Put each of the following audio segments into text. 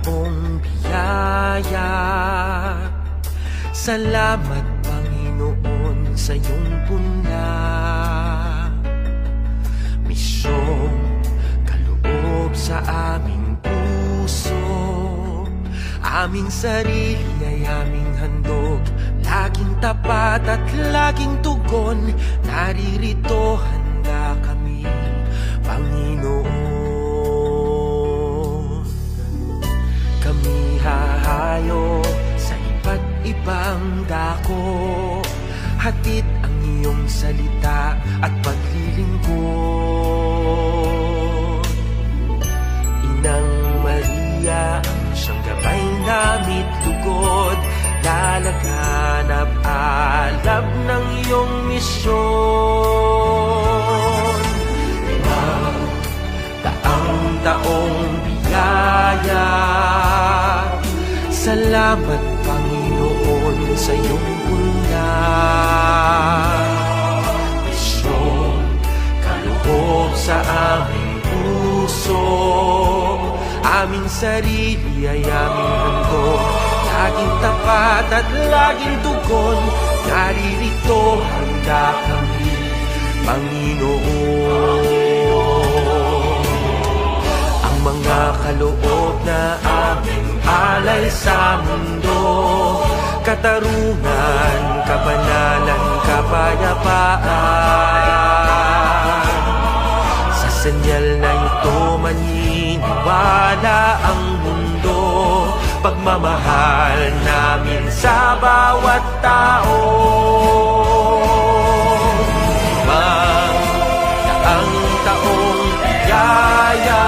taong biyaya. Salamat Panginoon sa iyong punla. Misyong kaloob sa aming puso, aming sarili ay aming handog, laging tapat at laging tugon. Naririto handa kami, Panginoon. Kami hahayo sa iba't ibang dako, hatid ang iyong salita at paglilingkod. Inang Maria, ang siyang gabay namit lugod, lalaganap alab ng iyong misyon. Limang taong biyaya, salamat Panginoon sa iyong punla. Misyong kaloob sa aming puso, aming sarili ay aming handog, laging tapat at laging tugon. Naririto handa kami, Panginoon. Ang mga kaloob na aming alay sa mundo, katarungan, kabanalan, kapayapaan. Sa senyal na ito maniniwala ang mundo, pagmamahal namin sa bawat tao. Ang taong biyaya,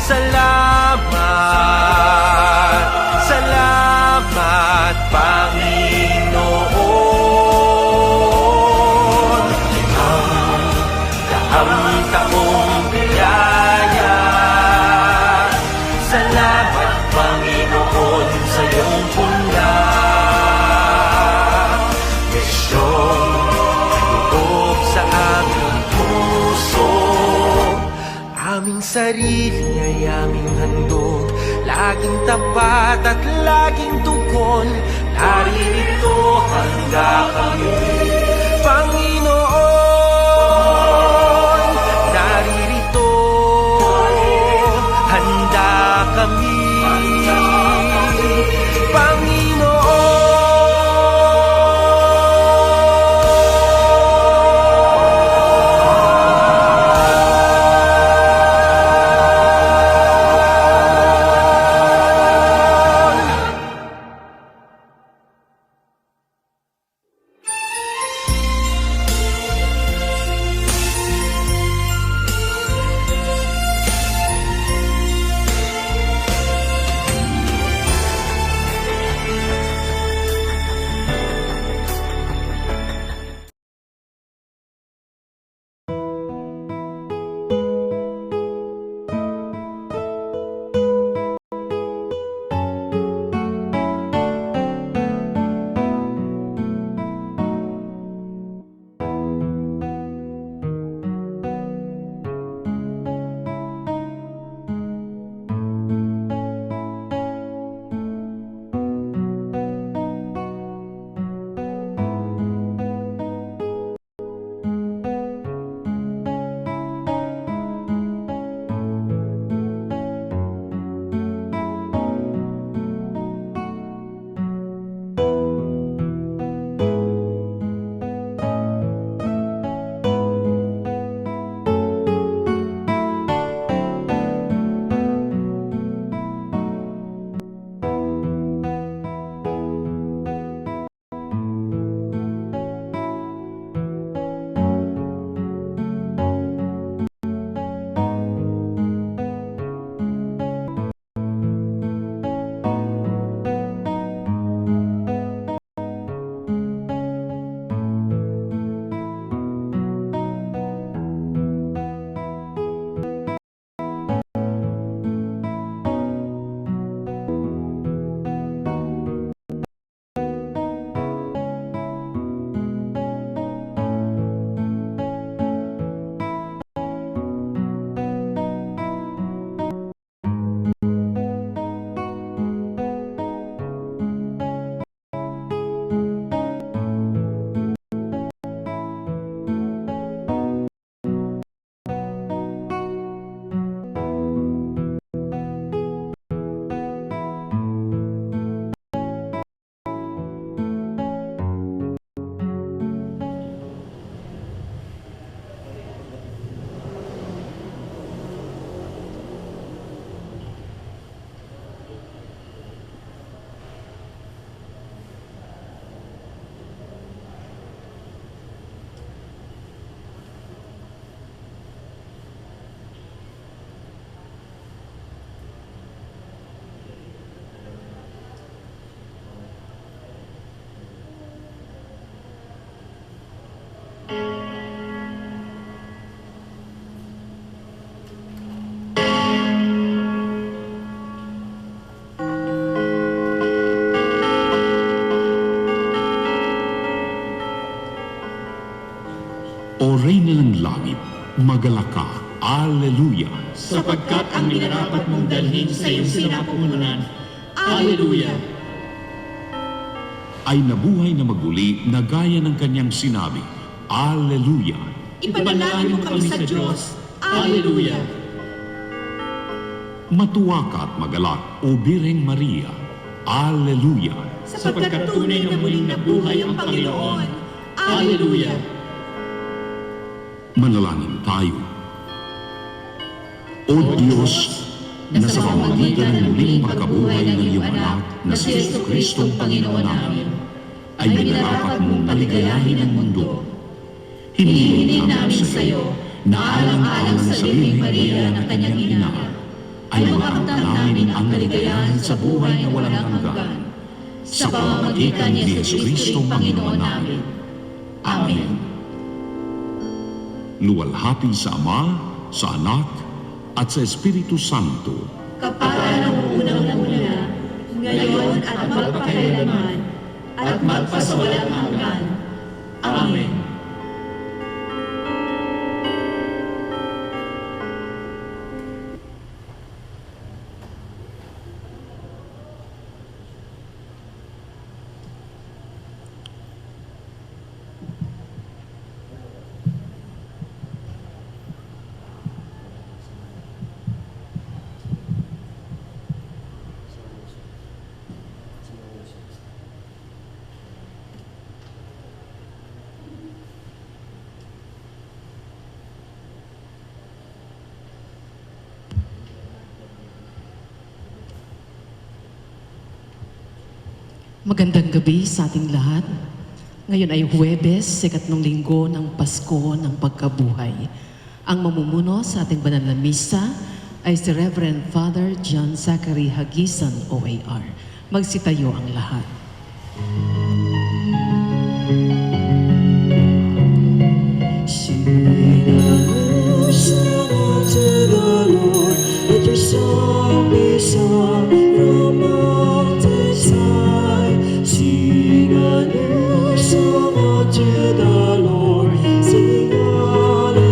salamat, salamat Panginoon. Ang taong biyaya, salamat Panginoon sa iyong punla. Misyong kaloob sa aming puso, aming sarili ay aming handog, laging tapat at laging tugon. Naririto handa kami, Panginoon. Naririto handa kami, Panginoon. Magalaka, Alleluia. sapagkat ang minarapat mong dalhin sa iyong sinapupunan, Alleluia. Ay nabuhay na maguli na gaya ng kanyang sinabi, Alleluia. Ipanalangin mo kami sa Diyos, Alleluia. Matuwa ka at magalak, O Birheng Maria, Alleluia. Sapagkat tunay na muling nabuhay ang Panginoon, Alleluia. Manalangin tayo. O Diyos, na sa pamamagitan ng muling pagkabuhay ng iyong anak na si Jesucristong Panginoon namin, ay minarapat mong naligayahin ang mundo. Hinihiling namin sa iyo na alang-alang sa Birheng Maria na kanyang ina, ay makamtan namin ang kaligayahan sa buhay na walang hanggan. Sa pamamagitan ni Jesucristong Panginoon namin. Amen. Luwalhati sa Ama, sa Anak, at sa Espiritu Santo. Kapara ng unang-una, ngayon at magpakailanman, at magpasawalang hanggan. Amen. Magandang gabi sa ating lahat. Ngayon ay Huwebes, ikatlong linggo ng Pasko ng Pagkabuhay. Ang mamumuno sa ating banal na misa ay si Reverend Father John Zachary Hagisan, OAR. Magsitayo ang lahat. Sing a song unto the Lord, let your song be sung from mountains high. Sing a new song unto the Lord, sing hallelujah.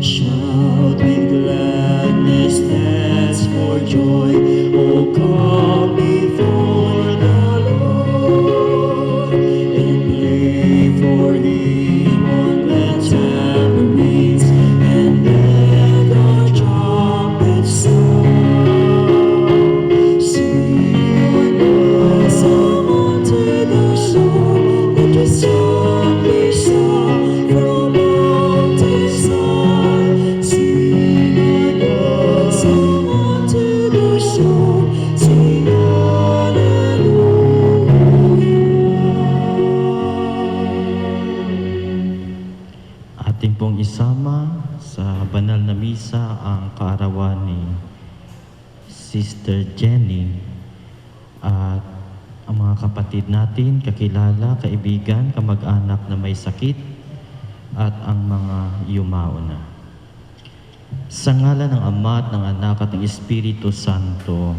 Shout with gladness, dance for joy, oh come before the Lord, and play for him on the tambourines, and let our trumpets sound. Sing a song unto the Lord, let your song be sung from mountains high. Sing a song unto the Lord, sing hallelujah. Ating pong isama sa banal na misa ang kaarawan ni Sister Jenny at ang mga kapatid natin, kakilala, kaibigan, kamag-anak na may sakit at ang mga yumao na. Sa ngalan ng Ama at ng Anak at ng Espiritu Santo,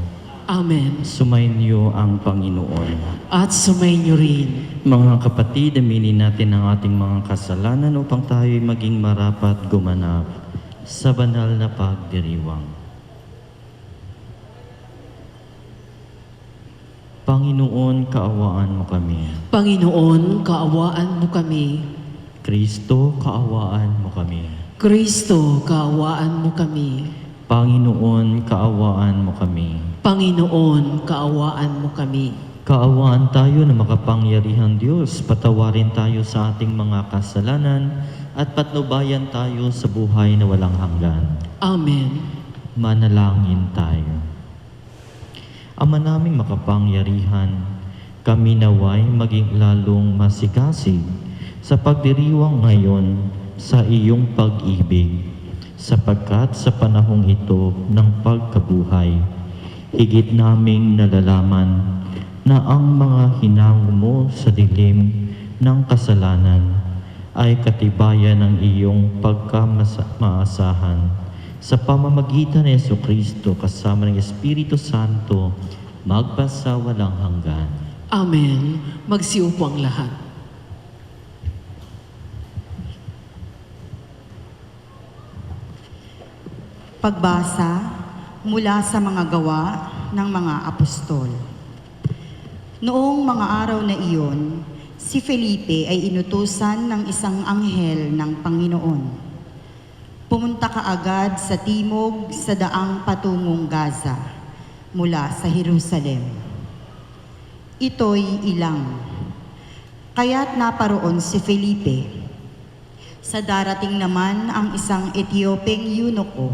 Amen. sumainyo ang Panginoon. At sumainyo rin. Mga kapatid, aminin natin ang ating mga kasalanan upang tayo'y maging marapat gumanap sa banal na pagdiriwang. Panginoon, kaawaan mo kami. Panginoon, kaawaan mo kami. Kristo, kaawaan mo kami. Kristo, kaawaan mo kami. Panginoon, kaawaan mo kami. Panginoon, kaawaan mo kami. Kaawaan tayo na makapangyarihang Diyos, patawarin tayo sa ating mga kasalanan at patnubayan tayo sa buhay na walang hanggan. Amen. Manalangin tayo. Ama naming makapangyarihan, kami naway maging lalong masigasig sa pagdiriwang ngayon sa iyong pag-ibig, sapagkat sa panahong ito ng pagkabuhay, higit naming nalalaman na ang mga hinango mo sa dilim ng kasalanan ay katibayan ng iyong pagkamaasahan. Sa pamamagitan ni Jesucristo kasama ng Espiritu Santo, magpasawalang hanggan. Amen. Magsiupo ang lahat. Pagbasa mula sa mga gawa ng mga apostol. Noong mga araw na iyon, si Felipe ay inutusan ng isang anghel ng Panginoon. Pumunta kaagad sa timog sa daang patungong Gaza mula sa Jerusalem. Ito'y ilang. Kaya't naparoon si Felipe. Sa darating naman ang isang Etiopeng eunuko.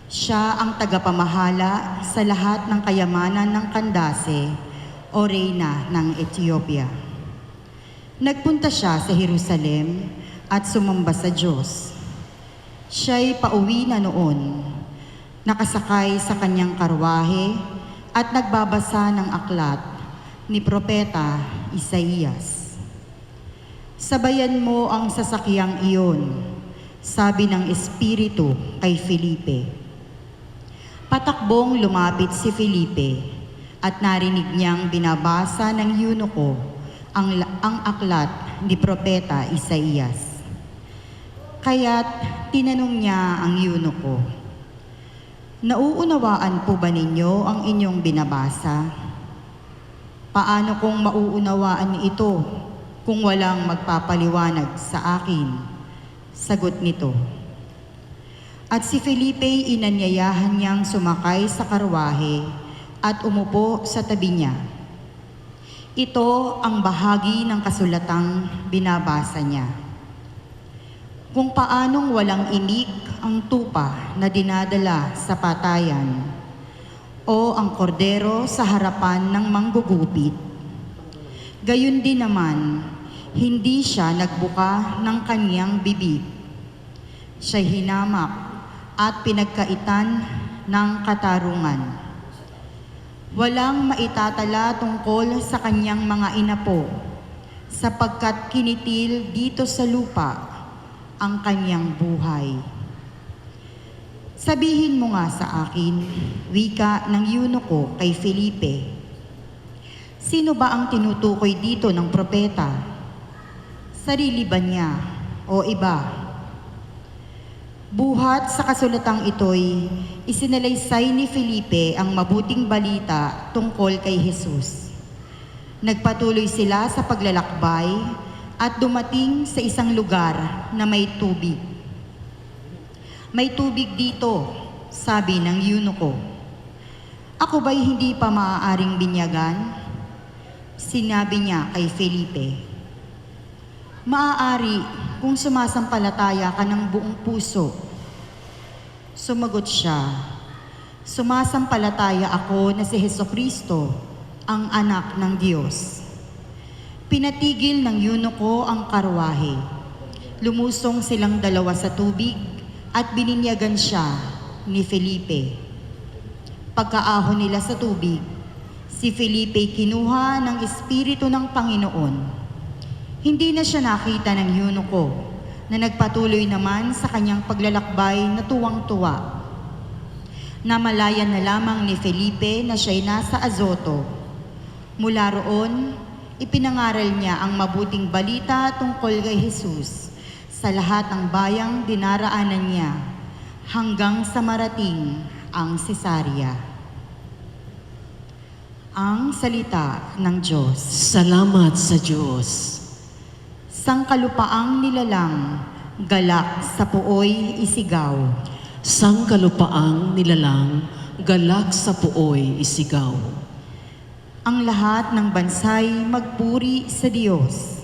Siya ang tagapamahala sa lahat ng kayamanan ng Candace o reyna ng Ethiopia. Nagpunta siya sa Jerusalem at sumamba sa Diyos. Siya'y pauwi na noon, nakasakay sa kanyang karwahe at nagbabasa ng aklat ni Propeta Isaías. Sabayan mo ang sasakyang iyon, sabi ng Espiritu kay Felipe. Patakbong lumapit si Felipe at narinig niyang binabasa ng eunuko ang aklat ni Propeta Isaías. Kaya't tinanong niya ang eunuko, nauunawaan po ba ninyo ang inyong binabasa? Paano kung mauunawaan ito kung walang magpapaliwanag sa akin? Sagot nito. At si Felipe inanyayahan niyang sumakay sa karwahe at umupo sa tabi niya. Ito ang bahagi ng kasulatang binabasa niya. Kung paanong walang imik ang tupa na dinadala sa patayan o ang kordero sa harapan ng manggugupit. Gayon din naman, hindi siya nagbuka ng kanyang bibig. Siya'y hinamak at pinagkaitan ng katarungan. Walang maitatala tungkol sa kanyang mga inapo, sapagkat kinitil dito sa lupa ang kanyang buhay. Sabihin mo nga sa akin, wika ng eunuko kay Felipe, sino ba ang tinutukoy dito ng propeta? Sarili ba niya o iba? Buhat sa kasulatang ito'y isinalaysay ni Felipe ang mabuting balita tungkol kay Jesus. Nagpatuloy sila sa paglalakbay at dumating sa isang lugar na may tubig. May tubig dito, sabi ng eunuko. Ako ba'y hindi pa maaaring binyagan? Sinabi niya kay Felipe. Maaari kung sumasampalataya ka ng buong puso. Sumagot siya, sumasampalataya ako na si Hesukristo, ang anak ng Diyos. Pinatigil ng eunuko ang karwahe. Lumusong silang dalawa sa tubig at bininyagan siya ni Felipe. Pagkaahon nila sa tubig, si Felipe kinuha ng Espiritu ng Panginoon. Hindi na siya nakita ng eunuko na nagpatuloy naman sa kanyang paglalakbay na tuwang-tuwa. Namalayan na lamang ni Felipe na siya'y nasa Azoto. Mula roon, ipinangaral niya ang mabuting balita tungkol kay Jesus sa lahat ng bayang dinaraanan niya hanggang sa marating ang Cesarea. Ang salita ng Diyos. Salamat sa Diyos. Sangkalupaang nilalang, galak sa puoy isigaw. Sangkalupaang nilalang, galak sa puoy isigaw. Ang lahat ng bansay magpuri sa Diyos.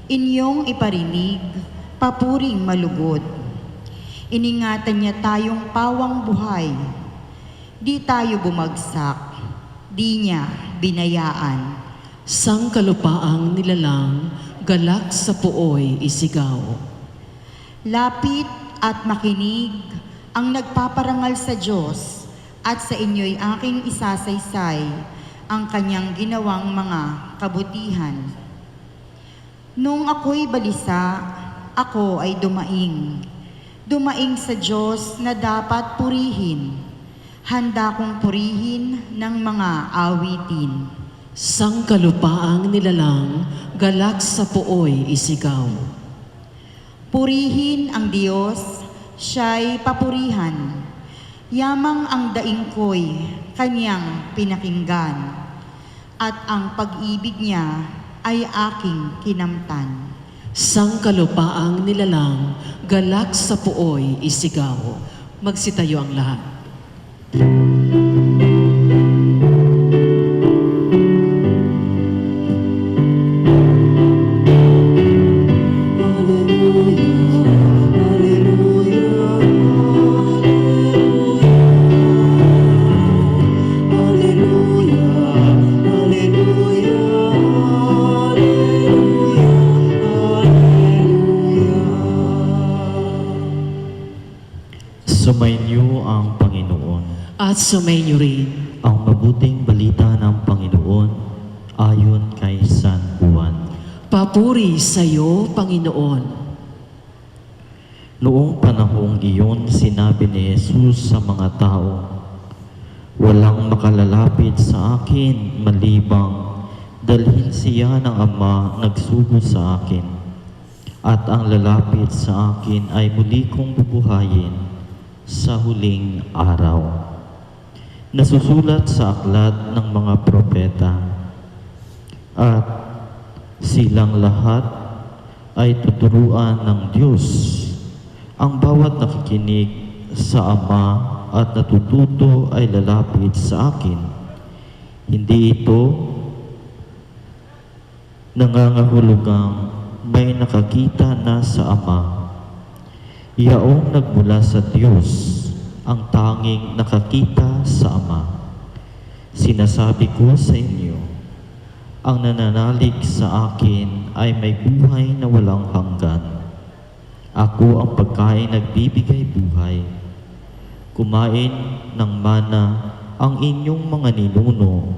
Inyong iparinig, papuring malugod. Iningatan niya tayong pawang buhay. Di tayo bumagsak, di niya binayaan. Sangkalupaang nilalang, galak sa puoy isigaw. Lapit at makinig ang nagpaparangal sa Diyos at sa inyo'y aking isasaysay ang kanyang ginawang mga kabutihan. Nung ako'y balisa, ako ay dumaing. Dumaing sa Diyos na dapat purihin. Handa kong purihin ng mga awitin. Sangkalupaang nilalang, galak sa puoy isigaw. Purihin ang Diyos, siya'y papurihan. Yamang ang daing ko'y kanyang pinakinggan, at ang pag-ibig niya ay aking kinamtan. Sangkalupaang nilalang, galak sa puoy isigaw. Magsitayo ang lahat. Sumainyo ang Panginoon. At sumainyo rin. Ang mabuting balita ng Panginoon ayon kay San Juan. Papuri sa iyo, Panginoon. Noong panahong iyon, sinabi ni Jesus sa mga tao, "Walang makalalapit sa akin malibang dalhin siya ng Ama nagsugo sa akin. At ang lalapit sa akin ay muli kong bubuhayin sa huling araw." Nasusulat sa aklat ng mga propeta, at silang lahat ay tuturuan ng Diyos. Ang bawat nakikinig sa Ama at natututo ay lalapit sa akin. Hindi ito nangangahulugang may nakakita na sa Ama. Yaong nagmula sa Diyos ang tanging nakakita sa Ama. Sinasabi ko sa inyo, ang nananalig sa akin ay may buhay na walang hanggan. Ako ang pagkain nagbibigay buhay. Kumain ng mana ang inyong mga ninuno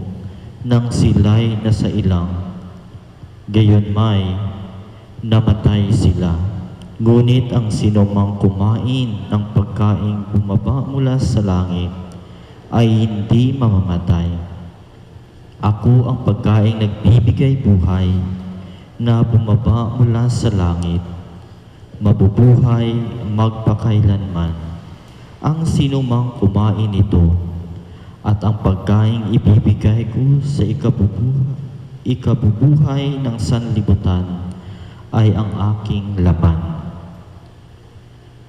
nang sila'y nasa ilang. Gayon may namatay sila. Ngunit ang sinumang kumain ng pagkaing bumaba mula sa langit ay hindi mamamatay. Ako ang pagkaing nagbibigay buhay na bumaba mula sa langit. Mabubuhay magpakailanman ang sinumang kumain nito, at ang pagkaing ibibigay ko sa ikabubuhay ng sanlibutan ay ang aking laman.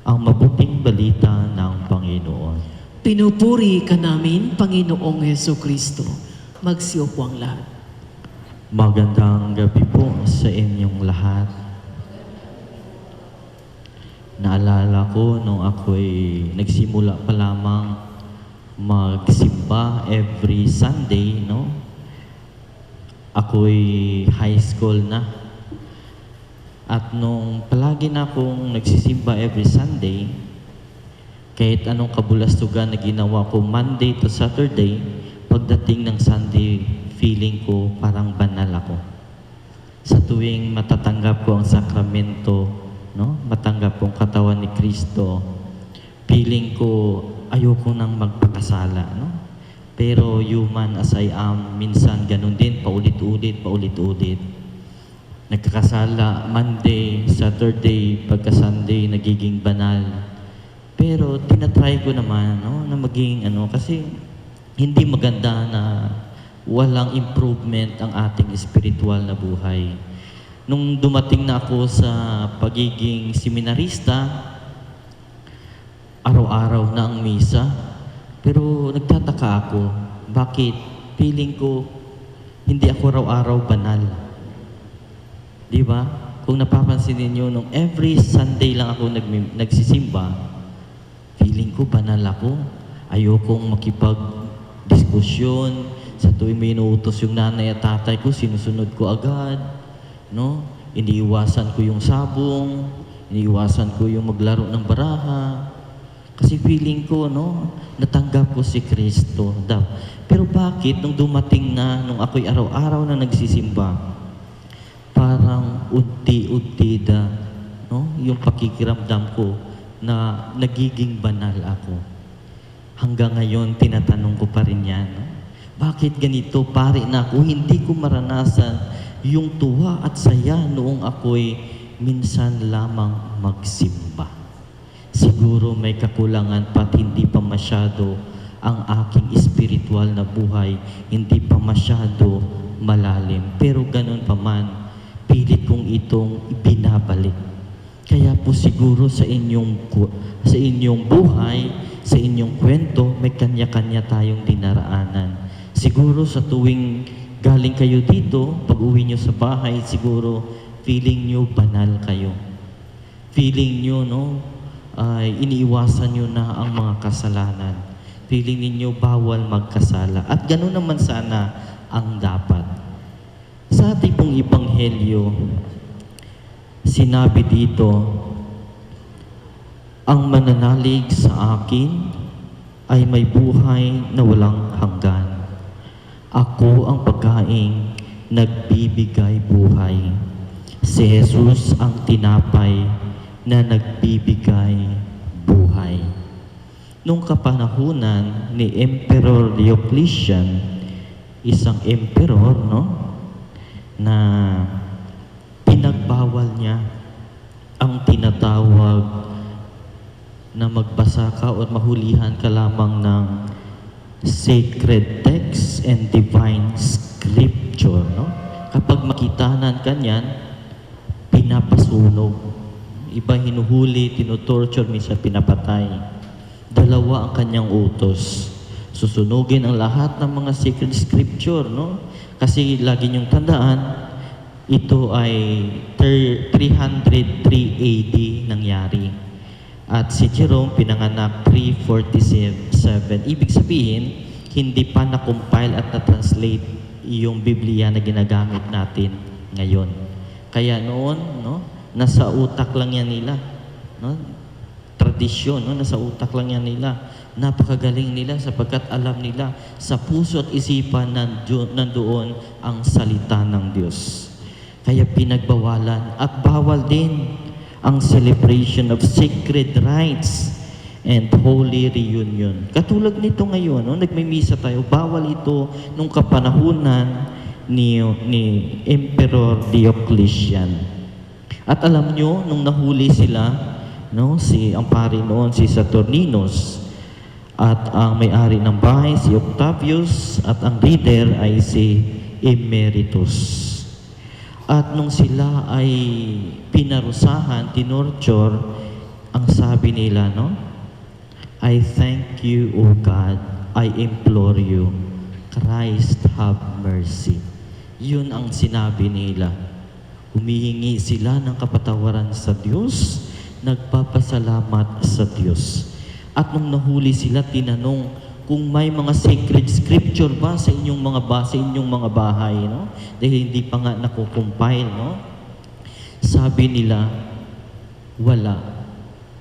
Ang mabuting balita ng Panginoon. Pinupuri ka namin, Panginoong Hesukristo. Magsiupo ang lahat. Magandang gabi po sa inyong lahat. Naalala ko nung ako'y nagsimula pa lamang magsimba every Sunday, no? Ako'y high school na. At nung palagi na akong nagsisimba every Sunday, kahit anong kabulastugan na ginawa ko Monday to Saturday, pagdating ng Sunday, feeling ko parang banal ako. Sa tuwing matatanggap ko ang sakramento, no? Matanggap ko ang katawan ni Kristo, feeling ko ayoko nang magpakasala, no? Pero human as I am, minsan ganun din, paulit-ulit. Nagkakasala, Monday, Saturday, pagka Sunday, nagiging banal. Pero tinatry ko naman, no, na maging kasi hindi maganda na walang improvement ang ating spiritual na buhay. Nung dumating na ako sa pagiging seminarista, araw-araw na ang misa, pero nagtataka ako, bakit feeling ko hindi ako araw-araw banal? Di ba? Kung napapansin ninyo, nung every Sunday lang ako nagsisimba, feeling ko banal ako. Ayokong makipag-diskusyon. Sa tuwing may inuutos yung nanay at tatay ko, sinusunod ko agad. No? Iniiwasan ko yung sabong, iniiwasan ko yung maglaro ng baraha. Kasi feeling ko, no, natanggap ko si Kristo. Pero bakit nung dumating na, nung ako'y araw-araw na nagsisimba, parang unti-unti no, yung pakikiramdam ko na nagiging banal ako. Hanggang ngayon, tinatanong ko pa rin yan. No? Bakit ganito? Pare na ako, hindi ko maranasan yung tuwa at saya noong ako'y minsan lamang magsimba. Siguro may kakulangan pa at hindi pa masyado ang aking espiritual na buhay, hindi pa masyado malalim. Pero ganun pa man, pilit kong itong ibinabalik. Kaya po siguro sa inyong buhay, sa inyong kwento, may kanya-kanya tayong dinaraanan. Siguro sa tuwing galing kayo dito, pag uwi nyo sa bahay, siguro feeling nyo banal kayo. Feeling nyo, ay iniiwasan nyo na ang mga kasalanan. Feeling ninyo bawal magkasala. At gano'n naman sana ang dapat. Sa ating pong Ebanghelyo, sinabi dito, ang mananalig sa akin ay may buhay na walang hanggan. Ako ang pagkaing nagbibigay buhay. Si Jesus ang tinapay na nagbibigay buhay. Nung kapanahunan ni Emperor Diocletian, isang emperor, na pinagbawal niya ang tinatawag na magbasa ka o mahulihan ka lamang ng sacred text and divine scripture. Kapag makitanan ka niyan, pinapasunog. Iba hinuhuli, tinutorture, minsan pinapatay. Dalawa ang kanyang utos. Susunugin ang lahat ng mga sacred scripture, Kasi lagi niyong tandaan, ito ay 303 AD nangyari. At si Jerome pinanganak 347. Ibig sabihin, hindi pa na-compile at na-translate yung Biblia na ginagamit natin ngayon. Kaya noon, nasa utak lang yan nila. Tradisyon, nasa utak lang yan nila. Napakagaling nila sapagkat alam nila sa puso at isipan nandoon ang salita ng Diyos. Kaya pinagbawalan at bawal din ang celebration of sacred rites and holy reunion. Katulad nito ngayon, nagmimisa tayo, bawal ito nung kapanahunan ni Emperor Diocletian. At alam nyo, nung nahuli sila, ang pari noon, si Saturninus, at ang may-ari ng bahay, si Octavius, at ang leader ay si Emeritus. At nung sila ay pinarusahan, tinorture, ang sabi nila, I thank you, O God, I implore you, Christ have mercy. Yun ang sinabi nila. Humihingi sila ng kapatawaran sa Diyos, nagpapasalamat sa Diyos. At nung nahuli sila, tinanong kung may mga sacred scripture ba sa inyong mga bahay, Dahil hindi pa nga nakukumpile, Sabi nila, wala.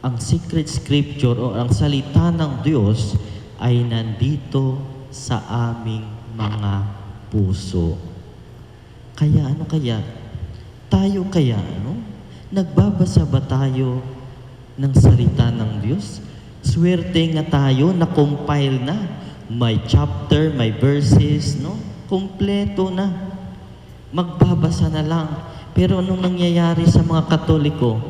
Ang sacred scripture o ang salita ng Diyos ay nandito sa aming mga puso. Kaya tayo nagbabasa ba tayo ng salita ng Diyos? Swerte nga tayo, na-compile na. May chapter, may verses, Kompleto na. Magbabasa na lang. Pero anong nangyayari sa mga Katoliko?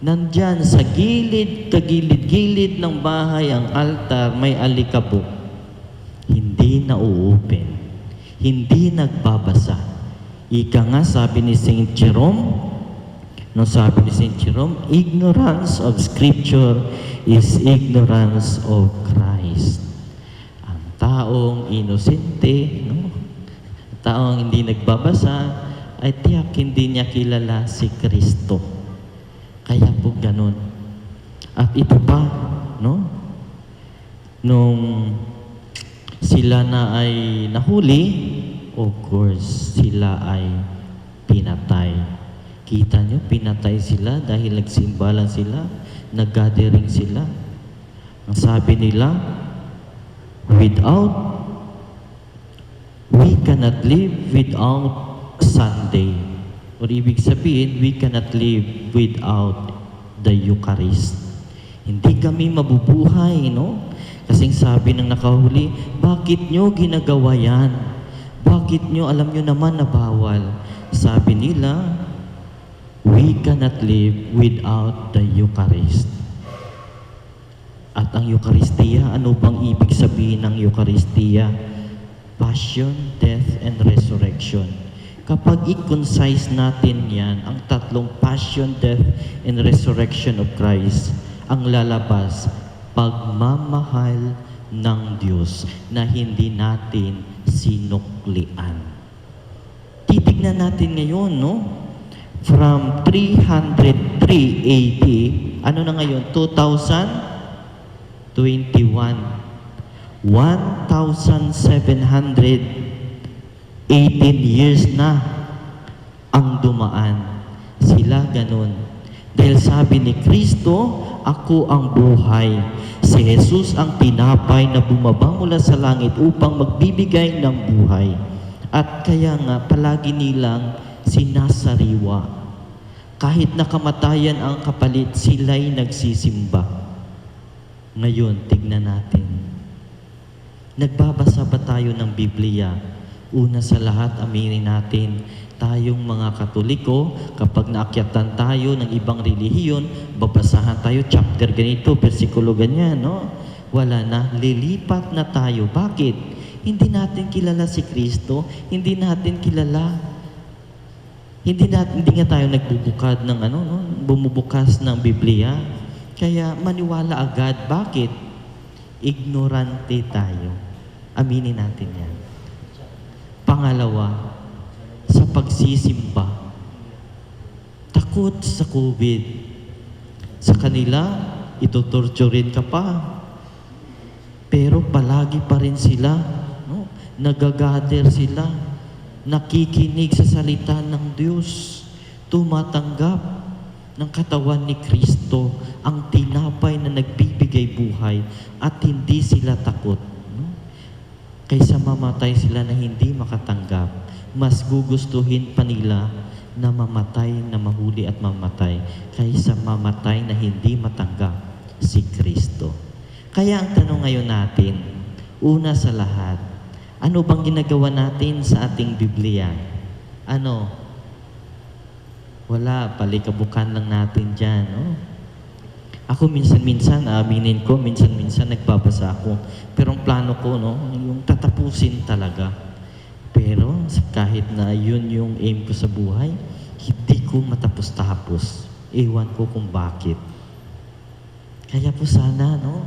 Nandyan sa kagilid-gilid ng bahay ang altar, may alikabok. Hindi na-open. Hindi nagbabasa. Ika nga, sabi ni St. Jerome, ignorance of Scripture is ignorance of Christ. Ang taong inosente, taong hindi nagbabasa, ay tiyak hindi niya kilala si Kristo. Kaya po ganun. At ito pa, nung sila na ay nahuli, of course, sila ay pinatay. Kita nyo, pinatay sila dahil nagsimbalan sila, nag-gathering sila. Ang sabi nila, we cannot live without Sunday. Or ibig sabihin, we cannot live without the Eucharist. Hindi kami mabubuhay, Kasing sabi ng nakahuli, bakit nyo ginagawa yan? Bakit nyo, alam nyo naman na bawal? Sabi nila, we cannot live without the Eucharist. At ang Eucharistia, ano bang ibig sabihin ng Eucharistia? Passion, death, and resurrection. Kapag i-concise natin yan, ang tatlong passion, death, and resurrection of Christ, ang lalabas, pagmamahal ng Diyos na hindi natin sinuklian. Titignan natin ngayon, no? From 303 AD, ano na ngayon? 2021. 1,718 years na ang dumaan. Sila ganun. Dahil sabi ni Kristo, ako ang buhay. Si Jesus ang tinapay na bumaba mula sa langit upang magbibigay ng buhay. At kaya nga, palagi nilang sinasariwa. Kahit nakamatayan ang kapalit, sila'y nagsisimba. Ngayon, tignan natin. Nagbabasa ba tayo ng Biblia? Una sa lahat, aminin natin, tayong mga Katoliko, kapag naakyatan tayo ng ibang relihiyon, babasahan tayo chapter ganito, versikulo ganyan, no? Wala na, lilipat na tayo. Bakit? Hindi natin kilala si Kristo, hindi natin kilala, hindi nga tayo nagbubukad ng bumubukas ng Biblia. Kaya maniwala agad. Bakit? Ignorante tayo. Aminin natin yan. Pangalawa, sa pagsisimba, takot sa COVID. Sa kanila, itutorturin ka pa. Pero palagi pa rin sila, no? Nagagather sila, nakikinig sa salita ng Diyos, tumatanggap ng katawan ni Kristo, ang tinapay na nagbibigay buhay, at hindi sila takot. No? Kaysa mamatay sila na hindi makatanggap, mas gugustuhin pa nila na mamatay, na mahuli at mamatay, kaysa mamatay na hindi matanggap si Kristo. Kaya ang tanong ngayon natin, una sa lahat, ano bang ginagawa natin sa ating Biblia? Ano? Wala, palikabukan lang natin dyan, no? Ako minsan-minsan, aminin ko, minsan-minsan nagbabasa ako. Pero ang plano ko, no, yung tatapusin talaga. Pero kahit na yun yung aim ko sa buhay, hindi ko matapos-tapos. Ewan ko kung bakit. Kaya po sana, no,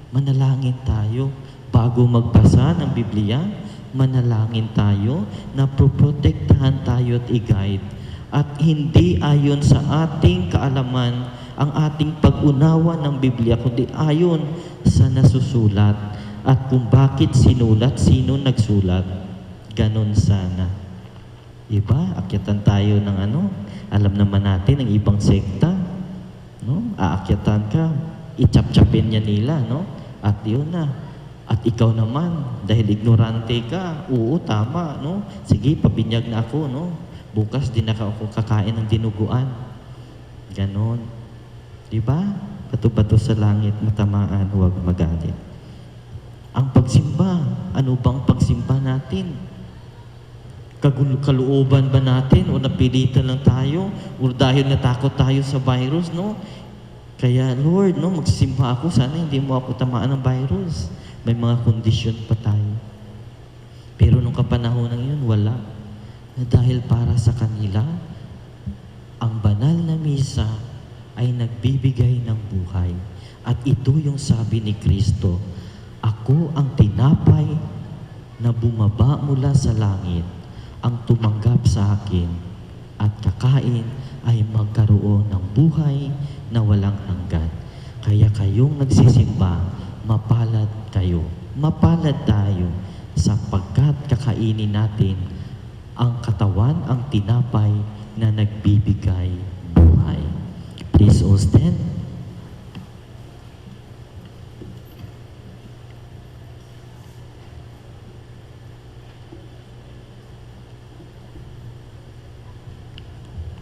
manalangin tayo. Bago magbasa ng Biblia, manalangin tayo na proprotektahan tayo at i-guide. At hindi ayon sa ating kaalaman ang ating pag-unawa ng Biblia, kundi ayon sa nasusulat. At kung bakit sinulat, sino nagsulat, ganon sana. Iba, akyatan tayo ng alam naman natin, ang ibang sekta, no? Aakyatan ka, ichap-chapin niya nila, no? At yun na. At ikaw naman, dahil ignorante ka, oo, tama, no? Sige, pabinyag na ako, no? Bukas din ako kakain ng dinuguan. Ganon. Diba? Bato-bato sa langit, matamaan, huwag magalit. Ang pagsimba, ano bang pagsimba natin? Kalooban ba natin? O napilitan lang tayo? O dahil natakot tayo sa virus, no? Kaya, Lord, no, magsisimba ako, sana hindi mo ako tamaan ng virus. May mga kondisyon pa tayo. Pero nung kapanahon yun, wala. Na dahil para sa kanila, ang banal na misa ay nagbibigay ng buhay. At ito yung sabi ni Kristo, ako ang tinapay na bumaba mula sa langit, ang tumanggap sa akin at kakain ay magkaroon ng buhay na walang hanggan. Kaya kayong nagsisimba, mapalad kayo. Mapalad tayo sapagkat kakainin natin ang katawan, ang tinapay na nagbibigay buhay. Please all stand.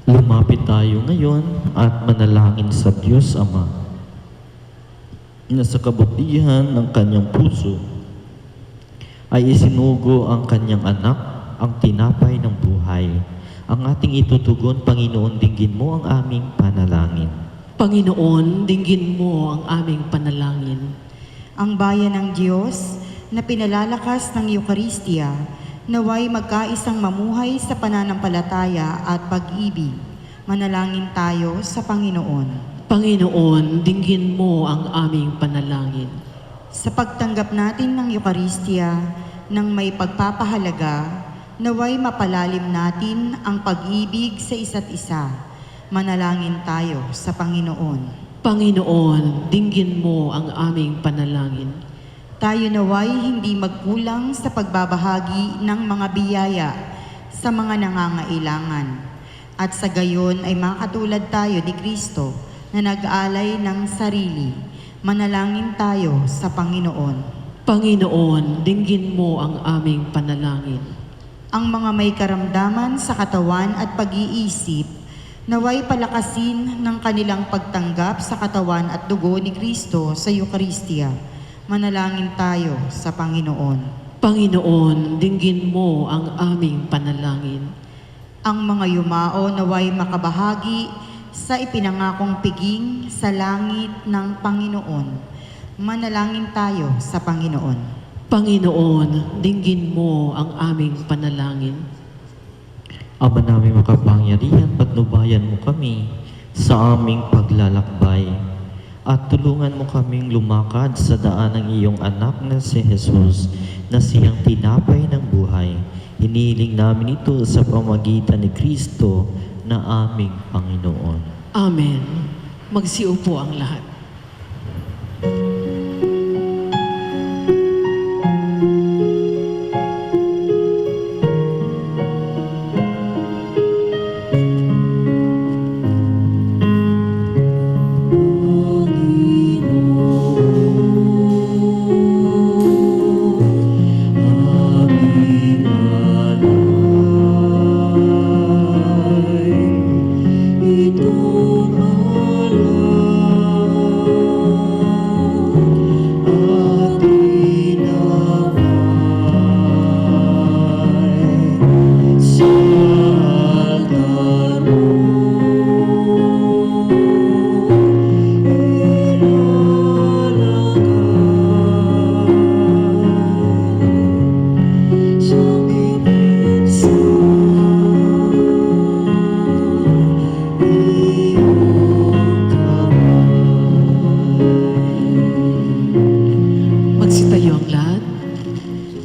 Lumapit tayo ngayon at manalangin sa Diyos Ama na sa kabutihan ng kanyang puso ay isinugo ang kanyang anak, ang tinapay ng buhay. Ang ating itutugon, Panginoon, dinggin mo ang aming panalangin. Panginoon, dinggin mo ang aming panalangin. Ang bayan ng Diyos na pinalalakas ng Eukaristiya, naway magkaisang mamuhay sa pananampalataya at pag-ibig. Manalangin tayo sa Panginoon. Panginoon, dinggin mo ang aming panalangin. Sa pagtanggap natin ng Eukaristiya ng may pagpapahalaga, naway mapalalim natin ang pag-ibig sa isa't isa. Manalangin tayo sa Panginoon. Panginoon, dinggin mo ang aming panalangin. Tayo naway hindi magkulang sa pagbabahagi ng mga biyaya sa mga nangangailangan. At sa gayon ay makatulad tayo ni Kristo na nag-alay ng sarili. Manalangin tayo sa Panginoon. Panginoon, dinggin mo ang aming panalangin. Ang mga may karamdaman sa katawan at pag-iisip, naway palakasin ng kanilang pagtanggap sa katawan at dugo ni Kristo sa Eukaristiya. Manalangin tayo sa Panginoon. Panginoon, dinggin mo ang aming panalangin. Ang mga yumao naway makabahagi sa ipinangakong piging sa langit ng Panginoon. Manalangin tayo sa Panginoon. Panginoon, dinggin mo ang aming panalangin. Ama namin makapangyarihan, patnubayan mo kami sa aming paglalakbay at tulungan mo kaming lumakad sa daan ng iyong anak na si Jesus na siyang tinapay ng buhay. Hinihiling namin ito sa pamagitan ni Kristo na aming Panginoon. Amen. Magsiupo ang lahat.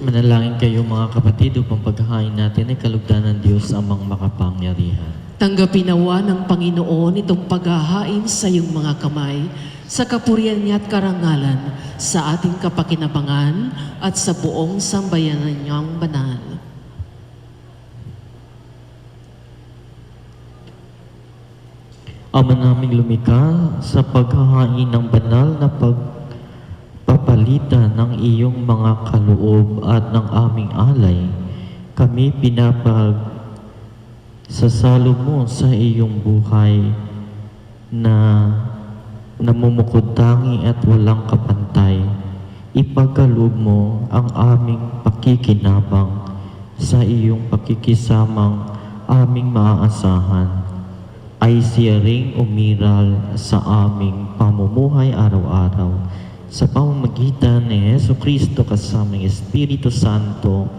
Manalangin kayo mga kapatid upang paghahain natin ay kalugdan ng Diyos amang makapangyarihan. Tanggapin nawa ng Panginoon itong paghahain sa iyong mga kamay, sa kapurihan niya at karangalan, sa ating kapakinabangan at sa buong sambayanan niyang banal. Ama naming lumikha, sa paghahain ng banal na pagpapalitan ng iyong mga kaloob at ng aming alay, kami sasalo mo sa iyong buhay na namumukod tangi at walang kapantay. Ipagkaloob mo ang aming pakikinabang sa iyong pakikisamang aming maaasahan. Ay siya ring umiral sa aming pamumuhay araw-araw sa pamamagitan ni Jesucristo kasama ng Espiritu Santo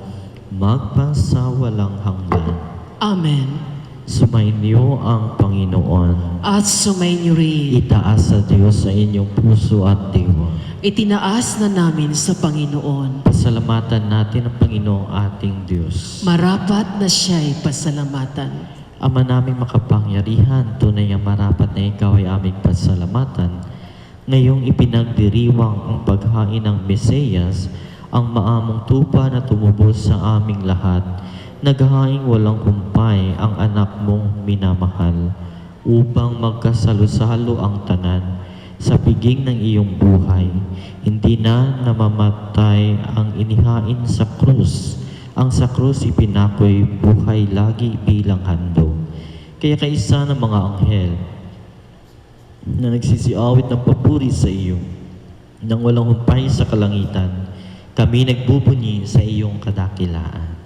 magpasawalang hanggan. Amen. Sumainyo ang Panginoon. At sumainyo rin. Itaas sa Diyos sa inyong puso at diwa. Itinaas na namin sa Panginoon. Pasalamatan natin ang Panginoong ating Diyos. Marapat na siya'y pasalamatan. Ama naming makapangyarihan, tunay ang marapat na ikaw ay aming pasalamatan. Ngayong ipinagdiriwang ang paghain ng Mesiyas, ang maamong tupa na tumubos sa aming lahat, naghahaing walang kumpay ang anak mong minamahal, upang magkasalo-salo ang tanan sa piging ng iyong buhay. Hindi na namamatay ang inihain sa krus. Ang sa krus ipinakoy buhay lagi bilang handog. Kaya kaisa ng mga anghel na nagsisiawit ng papuri sa iyo, nang walang humpay sa kalangitan, kami nagbubunyi sa iyong kadakilaan.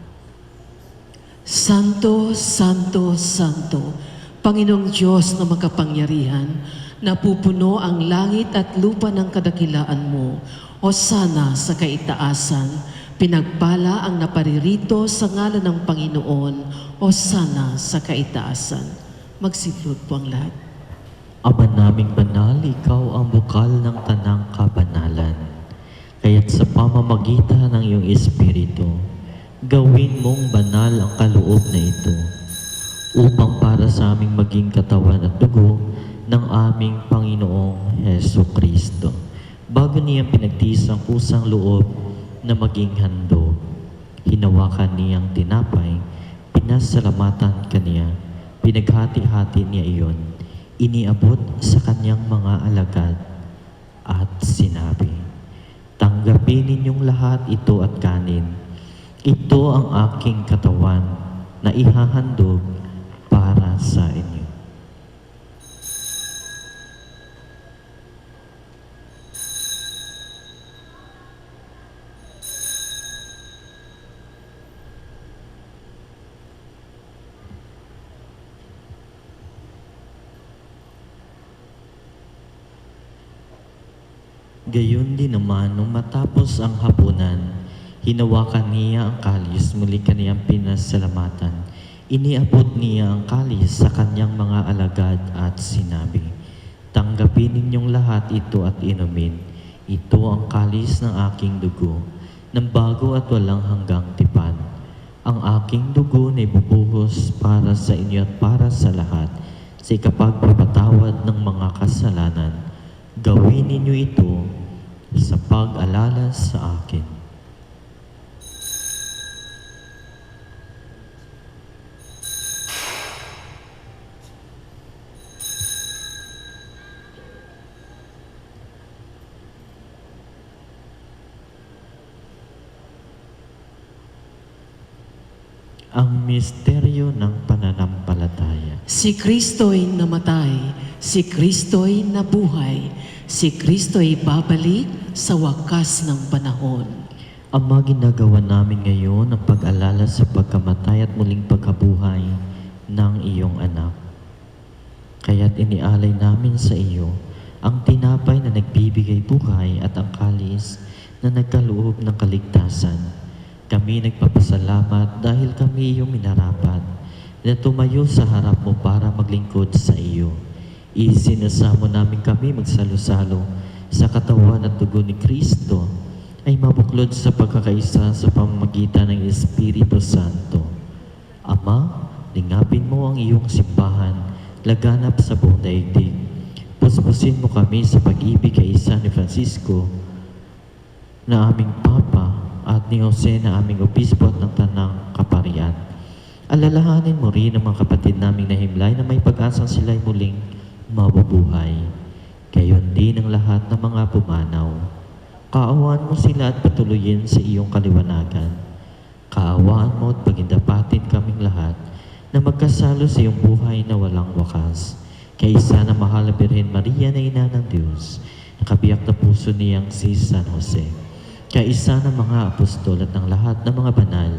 Santo, Santo, Santo, Panginoong Diyos na makapangyarihan, Napupuno ang langit at lupa ng kadakilaan mo. Hosana sa kaitaasan. Pinagpala ang naparirito sa ngalan ng Panginoon. Hosana sa kaitaasan. Magsiplot po ang lahat. Ama naming banal, ikaw ang bukal ng tanang kabanalan. Kaya't sa pamamagitan ng iyong Espiritu, gawin mong banal ang kaloob na ito, upang para sa aming maging katawan at dugo ng aming Panginoong Heso Kristo. Bago niyang pinagtiis ang kusang loob na maging handog, hinawakan niyang tinapay, pinasalamatan kaniya, pinaghati-hati niya iyon, iniabot sa kanyang mga alagad at sinabi, "Tanggapin ninyong lahat ito at kanin. Ito ang aking katawan na ihahandog para sa inyo." Gayon din naman, nung matapos ang hapunan, hinawakan niya ang kalis, muli kaniyang pinasalamatan. Iniabot niya ang kalis sa kanyang mga alagad at sinabi, "Tanggapin ninyong lahat ito at inumin. Ito ang kalis ng aking dugo, ng bago at walang hanggang tipan. Ang aking dugo na ibubuhos para sa inyo at para sa lahat, sa ikapagpapatawad ng mga kasalanan. Gawin ninyo ito sa pag-alala sa akin." Ang misteryo ng pananampalataya. Si Kristo'y namatay, si Kristo'y nabuhay, si Kristo'y babalik sa wakas ng panahon. Ama, ginagawa namin ngayon ang pag-alala sa pagkamatay at muling pagkabuhay ng iyong anak. Kaya't inialay namin sa iyo ang tinapay na nagbibigay buhay at ang kalis na nagkaloob ng kaligtasan. Kami nagpapasalamat dahil kami iyong minarapat na tumayo sa harap mo para maglingkod sa iyo. Isinasamo namin kami magsalo-salo sa katawan at dugo ni Kristo ay mabuklod sa pagkakaisa sa pamamagitan ng Espiritu Santo. Ama, lingapin mo ang iyong simbahan, laganap sa buong daigdig. Puspusin mo kami sa pag-ibig kay San Francisco na aming Papa at ni Jose na aming obispo at ng tanang kaparian. Alalahanin mo rin ang mga kapatid naming nahimlay na may pag-asang sila'y muling mabubuhay. Gayon din ang lahat ng mga pumanaw. Kaawaan mo sila at patuloyin sa iyong kaliwanagan. Kaawaan mo at pagindapatin kaming lahat na magkasalo sa iyong buhay na walang wakas. Kaysa na mahal na Birhen Maria na ina ng Diyos, nakabiyak na puso niyang si San Jose. Kaisa ng mga apostol at ng lahat ng mga banal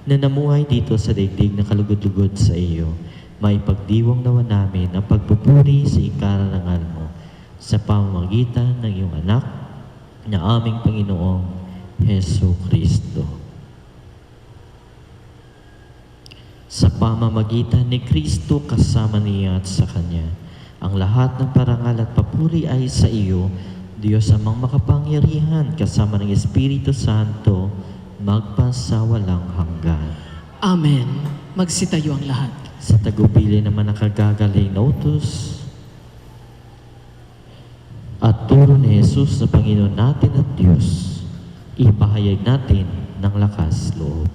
na namuhay dito sa daigdig na kalugod-lugod sa iyo, maipagdiwang nawa namin ang pagpupuri sa ikarangal mo sa pamamagitan ng iyong anak na aming Panginoong Heso Kristo. Sa pamamagitan ni Kristo kasama niya at sa Kanya, ang lahat ng parangal at papuri ay sa iyo, Diyos amang makapangyarihan, kasama ng Espiritu Santo, magpasawalang hanggan. Amen. Magsitayo ang lahat. Sa tagubili naman nakagagaling na utos at turo ni Jesus na Panginoon natin at Diyos, ipahayag natin ng lakas loob.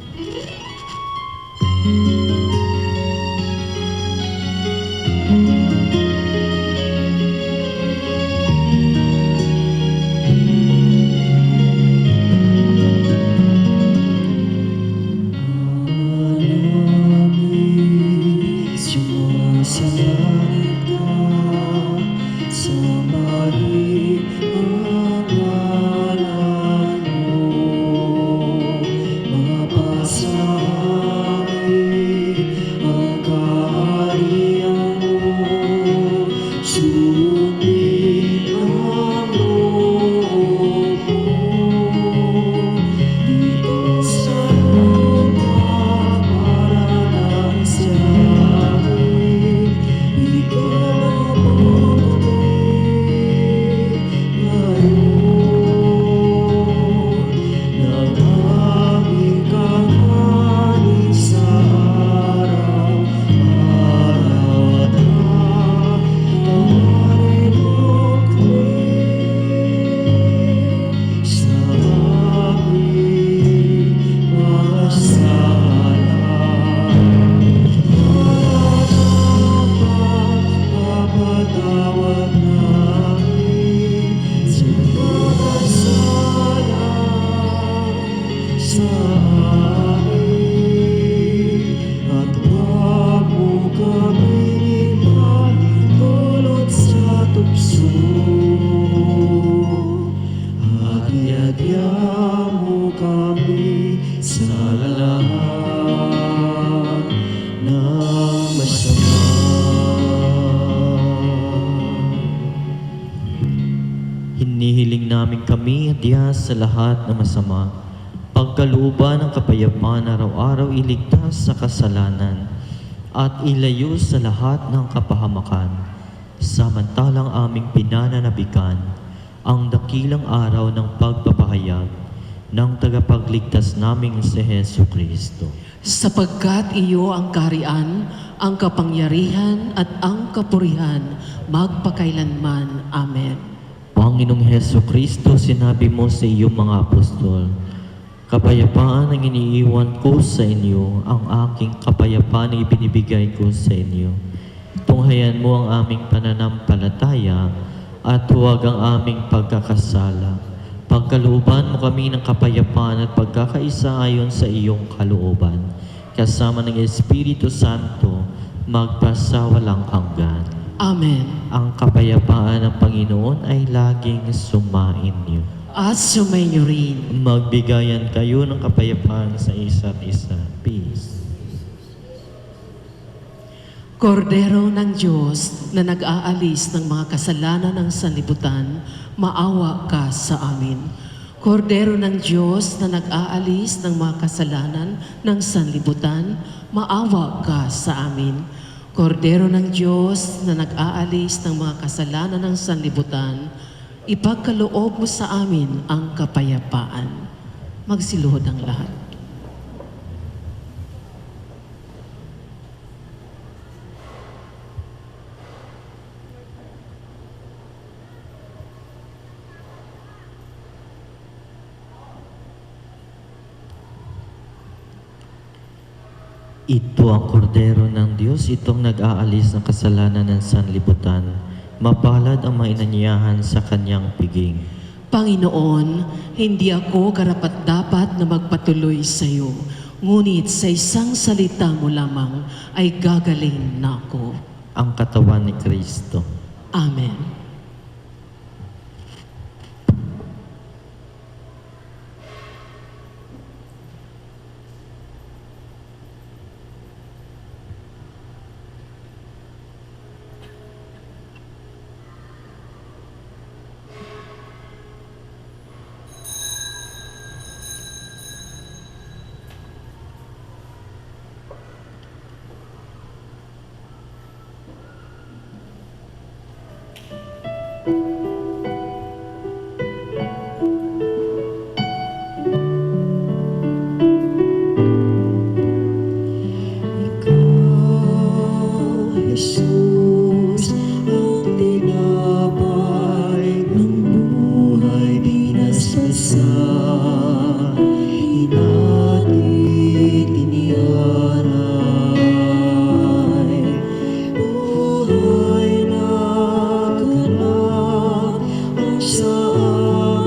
Mapasaway Bigyan mo kami sa lahat ng masama. Hinihiling namin kami, Diyos, sa lahat ng masama. Pagkalooban ng kapayapaan araw-araw iligtas sa kasalanan at ilayo sa lahat ng kapahamakan. Samantalang aming pinananabikan ang dakilang araw ng pagpapahayag ng tagapagligtas naming si Hesu Kristo. Sapagkat iyo ang kaharian, ang kapangyarihan at ang kapurihan magpakailanman. Amen. Panginoong Hesu Kristo, sinabi mo sa iyong mga apostol, kapayapaan ang iniiwan ko sa inyo, ang aking kapayapaan ang ibinibigay ko sa inyo. Tunghayan mo ang aming pananampalataya at huwag ang aming pagkakasala. Pagkalooban mo kami ng kapayapaan at pagkakaisa ayon sa iyong kalooban, kasama ng Espiritu Santo, magpasawalang hanggan. Amen. Ang kapayapaan ng Panginoon ay laging sumain niyo. At sumainyo rin. Magbigayan kayo ng kapayapaan sa isa't isa. Peace. Kordero ng Diyos na nag-aalis ng mga kasalanan ng sanlibutan, maawa ka sa amin. Kordero ng Diyos na nag-aalis ng mga kasalanan ng sanlibutan, maawa ka sa amin. Kordero ng Diyos na nag-aalis ng mga kasalanan ng sanlibutan, ipagkaloob mo sa amin ang kapayapaan. Magsiluhod ang lahat. Ito ang kordero ng Diyos, itong nag-aalis ng kasalanan ng sanlibutan. Mapalad ang mga inanyahan sa kanyang piging. Panginoon, hindi ako karapat-dapat na magpatuloy sa iyo, ngunit sa isang salita mo lamang ay gagaling na ako. Ang katawan ni Kristo. Amen. Jesus, ang tinapay ng buhay pinaspasan, hinatid inialay, buhay na ganap ang sa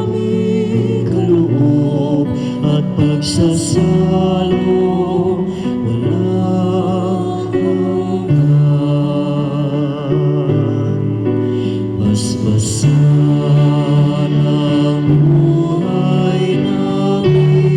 aming kaloob at pagsasalo walang hanggan. Basbasan ang buhay namin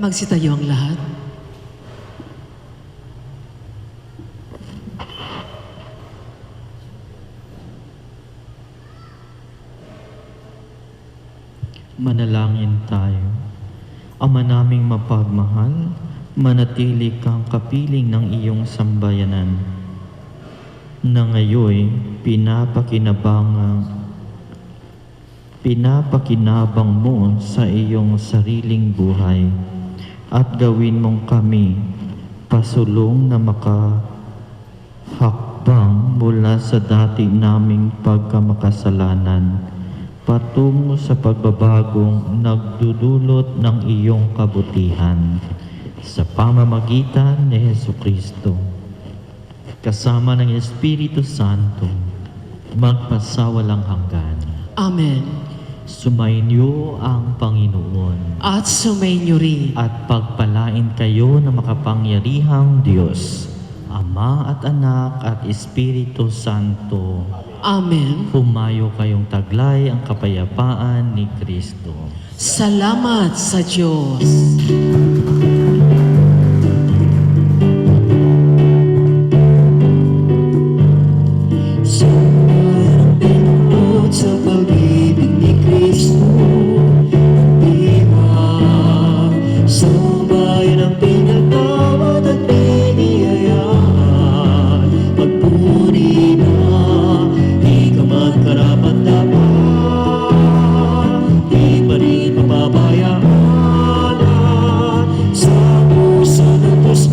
Magsitayo ang lahat. Manalangin tayo. Ama naming mapagmahal, manatili kang kapiling ng iyong sambayanan na ngayoy pinapakinabang mo sa iyong sariling buhay at gawin mong kami pasulong na makahakbang mula sa dati naming pagkamakasalanan patungo sa pagbabagong nagdudulot ng iyong kabutihan sa pamamagitan ni Jesucristo kasama ng Espiritu Santo magpasawalang hanggan. Amen. Sumainyo ang Panginoon At sumainyo rin. at pagpalain kayo ng makapangyarihang Diyos, Ama at Anak at Espiritu Santo. Amen. Humayo kayong taglay ang kapayapaan ni Kristo. Salamat sa Diyos. Sambayan ang pinulot sa pag-ibig ni Kristo ang bihag. Sambayan ang pinatawad at piniyayaan. Magpuri na, di ka magkarapat-dapat, di pa rin mababayaan. Sa puso ng Diyos